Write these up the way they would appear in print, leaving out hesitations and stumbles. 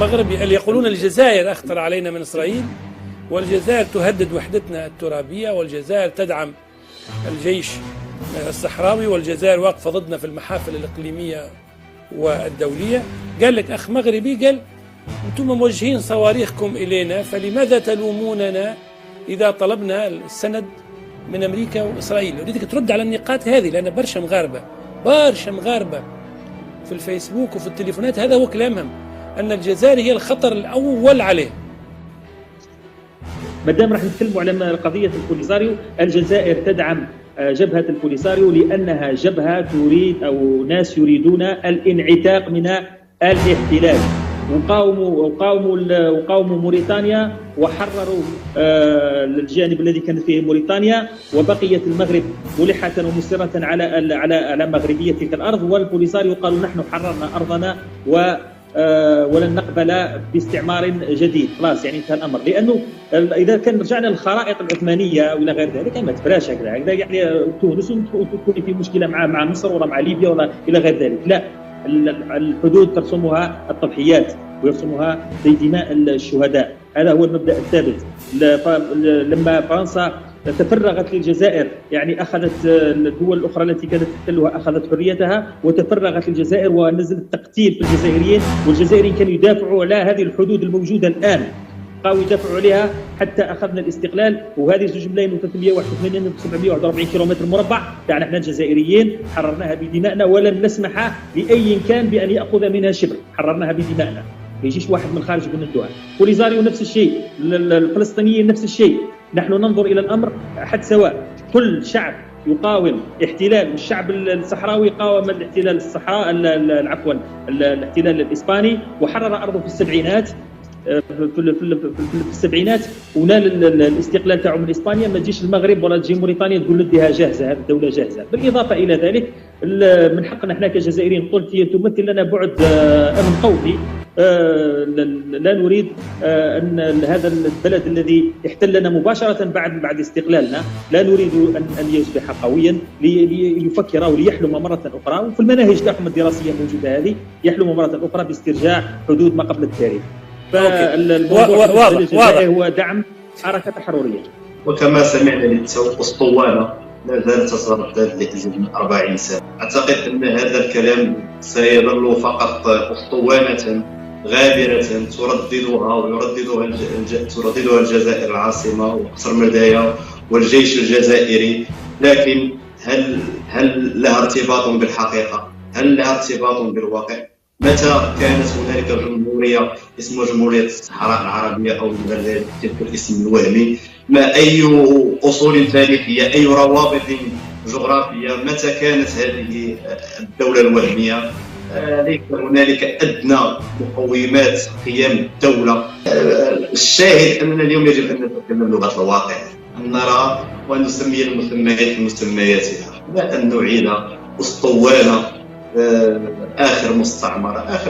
المغرب اللي يقولون الجزائر أخطر علينا من إسرائيل، والجزائر تهدد وحدتنا الترابية، والجزائر تدعم الجيش الصحراوي، والجزائر واقفة ضدنا في المحافل الإقليمية والدولية. قال لك أخ مغربي، قال أنتم موجهين صواريخكم إلينا، فلماذا تلوموننا إذا طلبنا السند من أمريكا وإسرائيل؟ أريدك ترد على النقاط هذه، لأن برشا مغاربة في الفيسبوك وفي التليفونات هذا هو كلامهم، أن الجزائر هي الخطر الأول عليه. مادام راح نتكلموا على قضية البوليساريو، الجزائر تدعم جبهة البوليساريو لأنها جبهة تريد، أو ناس يريدون الانعتاق من الاحتلال، وقاوموا موريتانيا وحرروا الجانب الذي كانت فيه موريتانيا، وبقيت المغرب ملحة ومصرة على مغربية تلك الأرض. والبوليساريو قالوا نحن حررنا أرضنا ولن نقبل باستعمار جديد، خلاص يعني انتهى الامر. لانه اذا كان رجعنا للخرائط العثمانيه والى غير ذلك ما تفراش هكذا يعني تونس وتكون في مشكله مع مصر ولا مع ليبيا ولا الى غير ذلك، لا، الحدود ترسمها التضحيات ويرسمها دماء الشهداء، هذا هو المبدا الثابت. لما فرنسا تفرغت للجزائر، يعني أخذت الدول الأخرى التي كانت تحتلها أخذت حريتها، وتفرغت للجزائر ونزل التقتيل في الجزائريين، والجزائريين كانوا يدافعوا على هذه الحدود الموجودة الآن، بقاو يدافعوا عليها حتى أخذنا الاستقلال. وهذه 2,381 و 741 كيلومتر مربع تاعنا احنا الجزائريين حررناها بدمائنا، ولن نسمح لأي كان بأن يأخذ منها شبر، حررناها بدمائنا، ما يجيش واحد من الخارج يقول ندوها. بوليساريو نفس الشيء، الفلسطينيين نفس الشيء. نحن ننظر إلى الأمر حد سواء، كل شعب يقاوم احتلال، والشعب الصحراوي قاوم الاحتلال الصحراء الاحتلال الإسباني، وحرر أرضه في السبعينات. في السبعينات ونال الاستقلال تاعو من اسبانيا. ما تجيش المغرب ولا تجي موريتانيا تقول نديها جاهزه، هذه الدوله جاهزه. بالاضافه الى ذلك من حقنا احنا كجزائريين، قلت هي تمثل لنا بعد امن قومي. لا نريد ان هذا البلد الذي احتلنا مباشره بعد استقلالنا، لا نريد ان يصبح قويا ليفكر او ليحلم مره اخرى، وفي المناهج تاعهم الدراسيه موجوده هذه، يحلم مره اخرى باسترجاع حدود ما قبل التاريخ. فالموضوع واضح هو دعم حركة حرورية. وكما سمعنا للأسطوانة لا زالت تتردد لأزيد من 40 سنة. أعتقد أن هذا الكلام سيظل فقط أسطوانة غابرة ترددها الجزائر العاصمة وقصر مردايا والجيش الجزائري، لكن هل لها ارتباط بالحقيقة؟ هل لها ارتباط بالواقع؟ متى كانت هنالك جمهورية اسمها جمهورية الصحراء العربية أو تلك الاسم الوهمي؟ ما أي أصول تاريخية، أي روابط جغرافية؟ متى كانت هذه الدولة الوهمية؟ ليس هنالك أدنى مقومات قيام الدولة. الشاهد أننا اليوم يجب أن نتكلم بلغة الواقع، أن نرى وأن نسمي المسميات بمسمياتها، لا أن نعيد أسطوانة آخر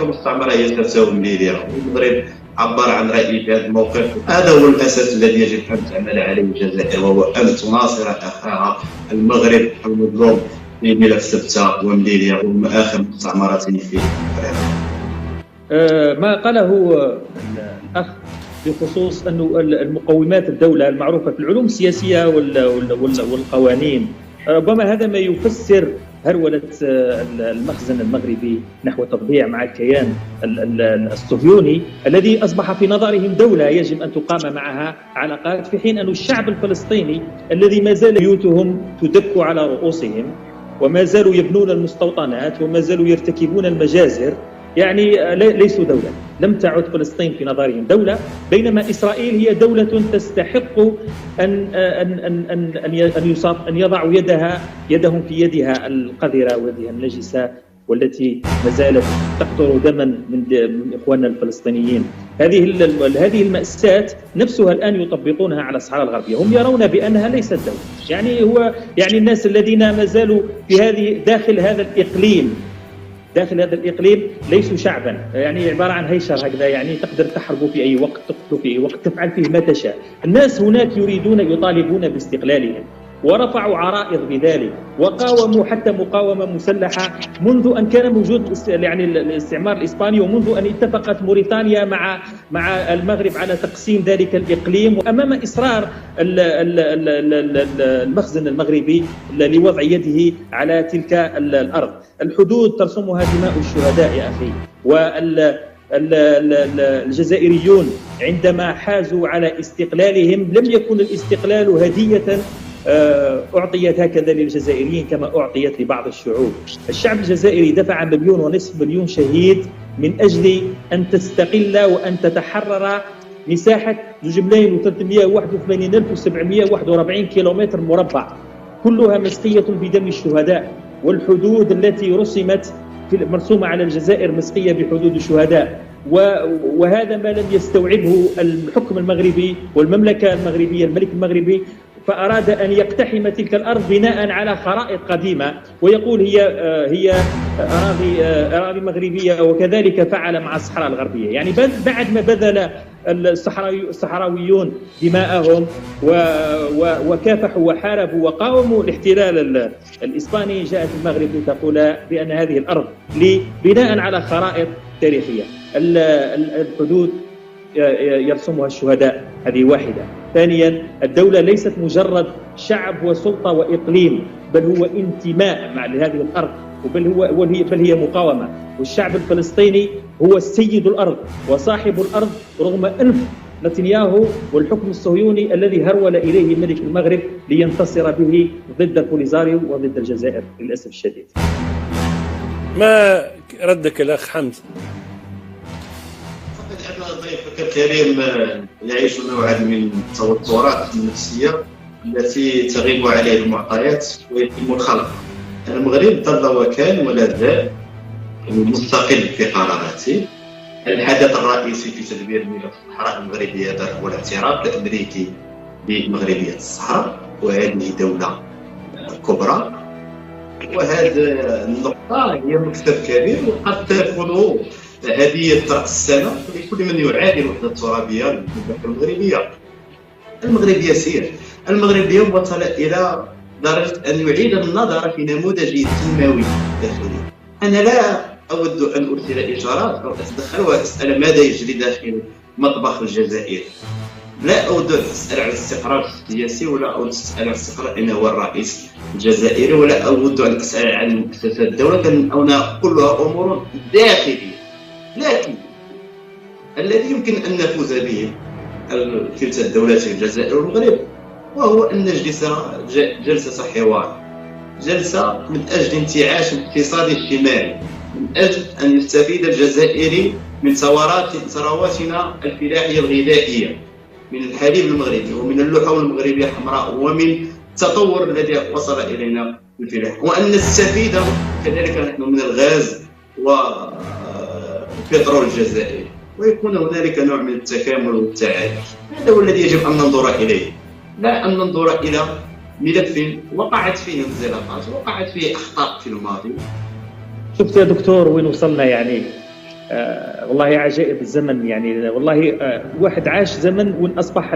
مستعمرة هي تساوم ليبيا. المغرب عبر عن رأيه في هذا الموقف. هذا هو الأساس الذي يجب أن تعمل عليه الجزائر، وهو أن تناصر أخاها المغرب المظلوم في ملف سبتة ومليليا وآخر مستعمرتين في أفريقيا. ما قاله الأخ بخصوص أن المقومات الدولة المعروفة في العلوم السياسية والقوانين، ربما هذا ما يفسر هرولة المخزن المغربي نحو تطبيع مع الكيان الصهيوني الذي أصبح في نظرهم دولة يجب أن تقام معها علاقات، في حين أن الشعب الفلسطيني الذي ما زال بيوتهم تدك على رؤوسهم، وما زالوا يبنون المستوطنات، وما زالوا يرتكبون المجازر، يعني ليسوا دولة. لم تعد فلسطين في نظرهم دولة، بينما إسرائيل هي دولة تستحق أن يضعوا يدهم في يدها القذرة ويدها النجسة، والتي ما زالت تقطر دما من إخواننا الفلسطينيين. هذه المأساة نفسها الآن يطبقونها على الصحراء الغربية. هم يرون بأنها ليست دولة، يعني الناس الذين ما زالوا داخل هذا الإقليم ليسوا شعبا، يعني عبارة عن هيشر هكذا، يعني تقدر تحربوا في أي وقت، تقتلوا في أي وقت، تفعل فيه ما تشاء. الناس هناك يطالبون باستقلالهم، ورفعوا عرائض بذلك، وقاوموا حتى مقاومة مسلحة منذ أن كان موجود يعني الاستعمار الإسباني، ومنذ أن اتفقت موريتانيا مع المغرب على تقسيم ذلك الإقليم، وأمام إصرار المخزن المغربي لوضع يده على تلك الأرض. الحدود ترسمها دماء الشهداء يا أخي. والجزائريون عندما حازوا على استقلالهم لم يكن الاستقلال هدية أعطيت هكذا للجزائريين كما أعطيت لبعض الشعوب. الشعب الجزائري دفع 1.5 مليون شهيد من أجل أن تستقل وأن تتحرر مساحة 2,381,741 كيلومتر مربع، كلها مسقية بدم الشهداء. والحدود التي رسمت مرسومة على الجزائر مسقية بحدود الشهداء، وهذا ما لم يستوعبه الحكم المغربي والمملكة المغربية، الملك المغربي، فأراد أن يقتحم تلك الأرض بناء على خرائط قديمة ويقول هي أراضي مغربية، وكذلك فعل مع الصحراء الغربية. يعني بعد ما بذل الصحراويون دماءهم وكافحوا وحاربوا وقاوموا الاحتلال الإسباني، جاءت المغرب لتقول بأن هذه الأرض بناء على خرائط تاريخية. الحدود يرسمها الشهداء، هذه واحدة. ثانيا، الدولة ليست مجرد شعب وسلطة وإقليم، بل هو انتماء مع هذه الأرض، بل هي مقاومة. والشعب الفلسطيني هو السيد الأرض وصاحب الأرض رغم أنف نتنياهو والحكم الصهيوني الذي هرول إليه ملك المغرب لينتصر به ضد البوليزاريو وضد الجزائر للأسف الشديد. ما ردك الأخ حمزة؟ أن ضيفك الكريم يعيش نوعا من التوترات النفسية التي تغيب عليه المعطيات ويتم الخلق. المغرب ظل وكان ولا زال مستقل في قراراته. الحدث الرئيسي في تدبير ملف الصحراء المغربية هو الاعتراف الأمريكي بمغربية الصحراء، وهذه دولة كبرى، وهذه النقطة هي مكسب كبير وقد تكون هدية رأس السنة لكل من يعادي الوحدة الترابية للمملكة المغربية. المغربية سير، المغربية وصل إلى درجة أن يعيد النظر في نموذجه التنموي الداخلي. أنا لا أود أن أرسل إشارات أو أتدخل وأسأل ماذا يجري داخل مطبخ الجزائر. لا أود أن أسأل عن الاستقرار السياسي، ولا أود أن أسأل عن الاستقرار أين هو الرئيس الجزائري، ولا أود أن أسأل عن مؤسسات الدولة، لأنها كلها أمور داخلية. لكن الذي يمكن أن نفوز به كلتا الدولتين الجزائر والمغرب وهو أن نجلس جلسة حوار، جلسة من أجل انتعاش الاقتصاد الاجتماعي، من أجل أن يستفيد الجزائري من ثرواتنا الفلاحية الغذائية، من الحليب المغربي ومن اللحوم المغربية الحمراء ومن التطور الذي وصل إلينا الفلاح، وأن نستفيد كذلك نحن من الغاز والبترول الجزائري، ويكون هنالك نوع من التكامل والتعايش. هذا هو الذي يجب أن ننظر إليه، لا أن ننظر إلى ملف وقعت فيه انزلاقات، وقعت فيه أخطاء في الماضي. شفت يا دكتور وين وصلنا؟ يعني والله عجائب الزمن. يعني والله واحد عاش زمن وين أصبح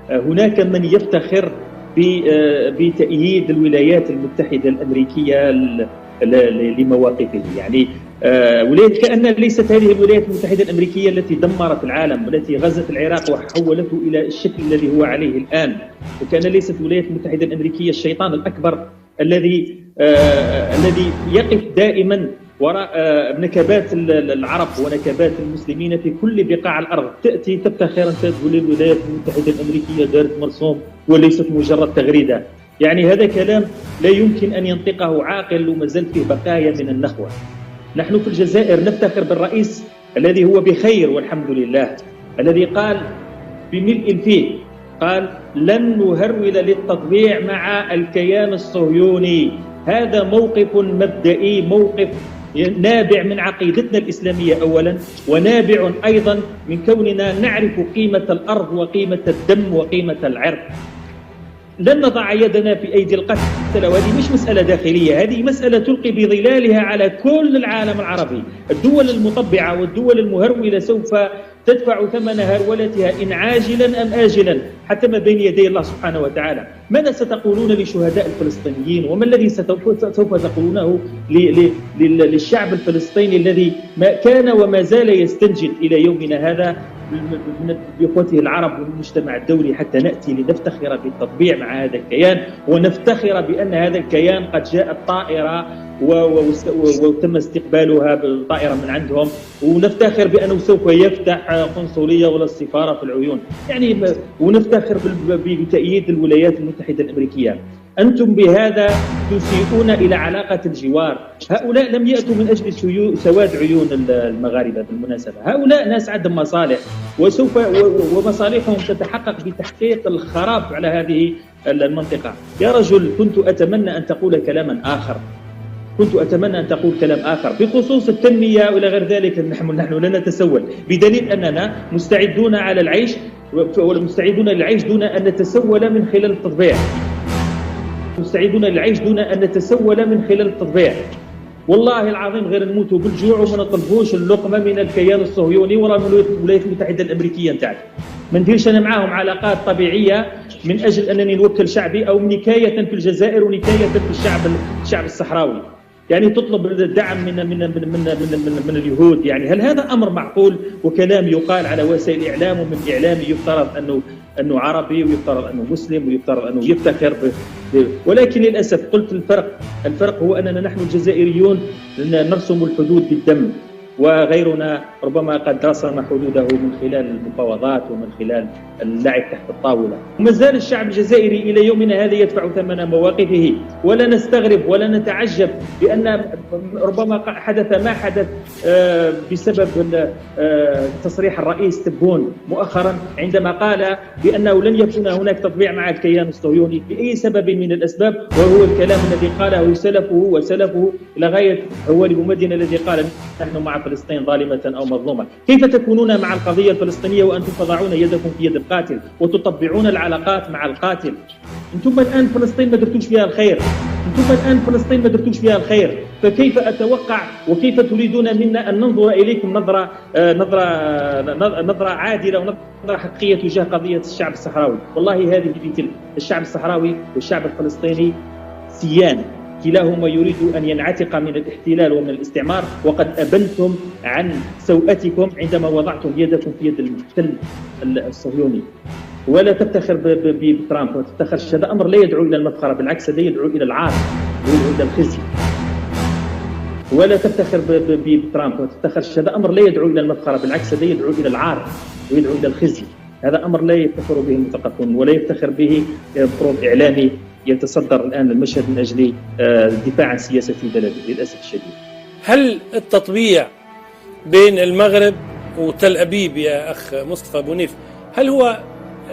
هناك من يفتخر بتأييد الولايات المتحدة الأمريكية لمواقفه. يعني كأن ليست هذه الولايات المتحدة الأمريكية التي دمرت العالم والتي غزت العراق وحولته إلى الشكل الذي هو عليه الآن، وكأن ليست الولايات المتحدة الأمريكية الشيطان الأكبر الذي يقف دائما وراء نكبات العرب ونكبات المسلمين في كل بقاع الأرض. تأتي تفتخر أن تقول الولايات المتحدة الأمريكية دارت مرسوم وليست مجرد تغريدة. يعني هذا كلام لا يمكن أن ينطقه عاقل وما زالت فيه بقايا من النخوة. نحن في الجزائر نفتخر بالرئيس الذي هو بخير والحمد لله، الذي قال بملء الفيه، قال لن نهرول للتطبيع مع الكيان الصهيوني. هذا موقف مبدئي، موقف نابع من عقيدتنا الإسلامية أولا، ونابع أيضا من كوننا نعرف قيمة الأرض وقيمة الدم وقيمة العرق. لن نضع يدنا في أيدي القتلى، وهذه مش مسألة داخلية، هذه مسألة تلقي بظلالها على كل العالم العربي. الدول المطبعة والدول المهرولة سوف تدفع ثمن هرولتها إن عاجلا أم آجلا حتى ما بين يدي الله سبحانه وتعالى. ماذا ستقولون لشهداء الفلسطينيين؟ وما الذي سوف تقولونه للشعب الفلسطيني الذي ما كان وما زال يستنجد إلى يومنا هذا بإخوته العرب والمجتمع الدولي حتى نأتي لنفتخر بالتطبيع مع هذا الكيان، ونفتخر بأن هذا الكيان قد جاءت طائرة وتم استقبالها بالطائرة من عندهم، ونفتخر بأنه سوف يفتح قنصلية ولا السفارة في العيون، يعني ونفتخر بتأييد الولايات المتحدة الأمريكية. أنتم بهذا تسيئون إلى علاقة الجوار. هؤلاء لم يأتوا من أجل سواد عيون المغاربة بالمناسبة، هؤلاء ناس عندهم مصالح ومصالحهم تتحقق بتحقيق الخراب على هذه المنطقة. يا رجل، كنت أتمنى أن تقول كلاما آخر، كنت أتمنى أن تقول كلام آخر بخصوص التنمية وإلى غير ذلك. نحن لا نتسول، بدليل أننا مستعدون على العيش ومستعدون للعيش دون أن نتسول من خلال التطبيع، مستعدون للعيش دون أن نتسول من خلال التطبيع. والله العظيم غير نموتوا بالجوع وما نطلبوش اللقمة من الكيان الصهيوني ولا من الولايات المتحدة الأمريكية نتاعنا. ما نديرش أنا معاهم علاقات طبيعية من أجل أنني نوكل شعبي أو نكاية في الجزائر ونكاية في الشعب الصحراوي. يعني تطلب الدعم من اليهود، يعني هل هذا أمر معقول؟ وكلام يقال على وسائل الإعلام ومن إعلامي يفترض أنه عربي ويفترض أنه مسلم ويفترض أنه يفتخر ولكن للأسف قلت الفرق هو أننا نحن الجزائريون نرسم الحدود بالدم، وغيرنا ربما قد رسم حدوده من خلال المفاوضات ومن خلال اللعب تحت الطاولة. وما زال الشعب الجزائري إلى يومنا هذا يدفع ثمن مواقفه، ولا نستغرب ولا نتعجب بأن ربما حدث ما حدث بسبب تصريح الرئيس تبون مؤخرا عندما قال بأنه لن يكون هناك تطبيع مع الكيان الصهيوني بأي سبب من الأسباب، وهو الكلام الذي قاله سلفه إلى غاية هو المدينة الذي قال نحن مع فلسطين ظالمة أو مظلومة. كيف تكونون مع القضية الفلسطينية وأنتم تضعون يدكم في يد القاتل وتطبعون العلاقات مع القاتل؟ أنتم الآن فلسطين ما درتوش فيها الخير، فكيف أتوقع وكيف تريدون منا أن ننظر إليكم نظرة عادلة ونظرة حقيقية تجاه قضية الشعب الصحراوي؟ والله هذه في تلك. الشعب الصحراوي والشعب الفلسطيني سيان، كلاهما يريد أن ينعتق من الاحتلال ومن الاستعمار، وقد أبنتم عن سوءتكم عندما وضعتم يدكم في يد المحتل الصهيوني. ولا تفتخر بترامب وتفتخرش، هذا أمر لا يدعو إلى المفخرة، بالعكس هذا يدعو إلى العار ويدعو إلى الخزي. ولا تفتخر بترامب وتفتخرش، هذا أمر لا يدعو إلى المفخرة، بالعكس هذا يدعو إلى العار ويدعو إلى الخزي. هذا أمر لا يفتخر به المثقفون ولا يفتخر به فروض إعلامي يتصدر الآن المشهد من أجل الدفاع عن سياسة بلده للأسف الشديد. هل التطبيع بين المغرب وتل أبيب يا أخ مصطفى بونيف هل هو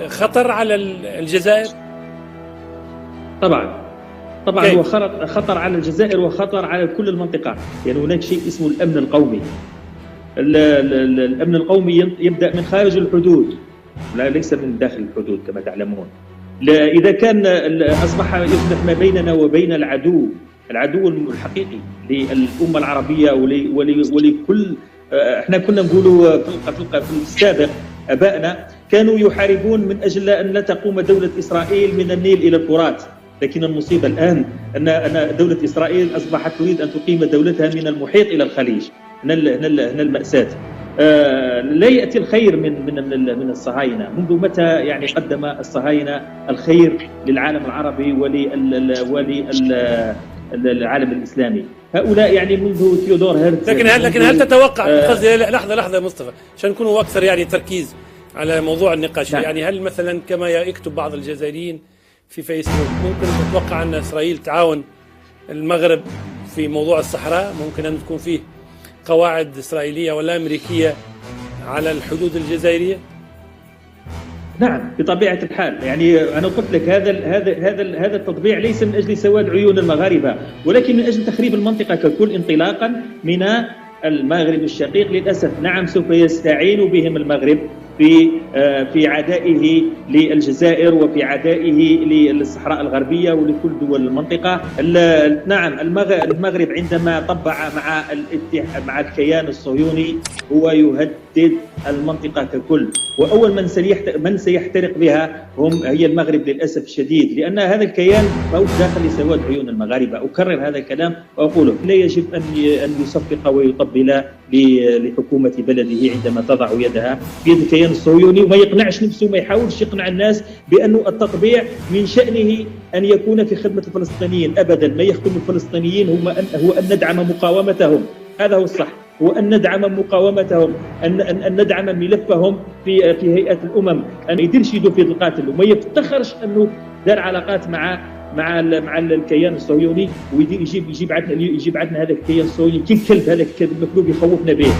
خطر على الجزائر؟ طبعا هو خطر على الجزائر وخطر على كل المنطقة. يعني هناك شيء اسمه الأمن القومي. الأمن القومي يبدأ من خارج الحدود ليس من داخل الحدود كما تعلمون. إذا كان أصبح يصبح ما بيننا وبين العدو الحقيقي للأمة العربية ولكل، احنا كنا نقولوا في السابق أبائنا كانوا يحاربون من أجل أن لا تقوم دولة إسرائيل من النيل إلى الفرات، لكن المصيبة الآن أن دولة إسرائيل أصبحت تريد أن تقيم دولتها من المحيط إلى الخليج. هنا المأساة. لا يأتي الخير من الصهاينة. منذ متى يعني قدم الصهاينة الخير للعالم العربي وللعالم الإسلامي؟ هؤلاء يعني منذ ثيودور هرتز. لكن هل تتوقع قصدي لحظة مصطفى عشان نكونوا أكثر يعني تركيز على موضوع النقاش. نعم. يعني هل مثلا كما يكتب بعض الجزائريين في فيسبوك ممكن تتوقع أن إسرائيل تعاون المغرب في موضوع الصحراء؟ ممكن أن تكون فيه قواعد إسرائيلية ولا أمريكية على الحدود الجزائرية؟ نعم بطبيعة الحال. يعني أنا قلت لك هذا التطبيع ليس من أجل سواد عيون المغاربة، ولكن من أجل تخريب المنطقة ككل انطلاقا من المغرب الشقيق. للأسف نعم سوف يستعين بهم المغرب في عدائه للجزائر وفي عدائه للصحراء الغربية ولكل دول المنطقة. نعم، المغرب عندما طبع مع الكيان الصهيوني هو يهدد المنطقة ككل، وأول من سيحترق بها هي المغرب للأسف الشديد، لأن هذا الكيان ماهوش داخل لسواد عيون المغاربة. أكرر هذا الكلام وأقوله، لا يجب أن يصفق ويطبل لحكومة بلده عندما تضع يدها بيد الكيان الصهيوني، وما يقنعش نفسه، ما يحاولش يقنع الناس بأن التطبيع من شأنه أن يكون في خدمة الفلسطينيين. أبدا، ما يخدم الفلسطينيين هو أن ندعم مقاومتهم، هذا هو الصح، هو أن ندعم مقاومتهم، أن ندعم ملفهم في هيئة الأمم، أن ما يديرش يده في القاتل وما يفتخرش أنه دار علاقات مع الكيان الصهيوني، ويجيب عندنا هذا الكيان الصهيوني كي الكلب، هذا الكلب المكلوب يخوفنا به.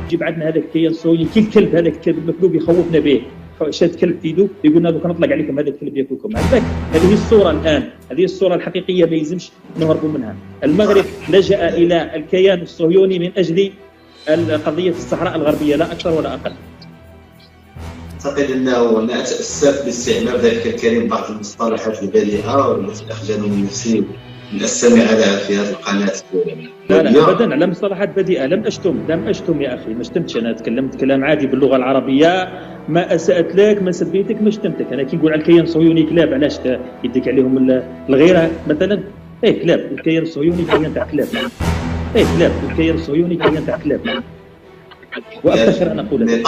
يجيب عندنا هذا الكيان الصهيوني كي الكلب، هذا الكلب المكلوب يخوفنا به، شاد كلب في يده يقولنا دوك نطلق عليكم هذا الكلب ياكلكم. هذه الصورة الآن، هذه الصورة الحقيقية ما يلزمش نهربوا منها. المغرب لجأ إلى الكيان الصهيوني من أجل قضية الصحراء الغربية، لا أكثر ولا أقل. أعتقد أنه نتأسف باستعمال ذلك الكريم بعض المصطلحات البذيئة والتي أخجل من نفسي من أستمع لها في هذه القناة. لا أبدا، على مصطلحات بذيئة لم أشتم يا أخي، ما شتمتش. أنا تكلمت كلام عادي باللغة العربية، ما أسأت لك، ما سبيتك، ما شتمتك. أنا كي نقول على الكيان الصهيوني كلاب، علاش يديك عليهم الغيرة مثلا؟ كلاب، الكيان الصهيوني كيان تاع كلاب. كلاب، الكيان الصهيوني كيان تاع كلاب، وأفتخر أن أقول هذا.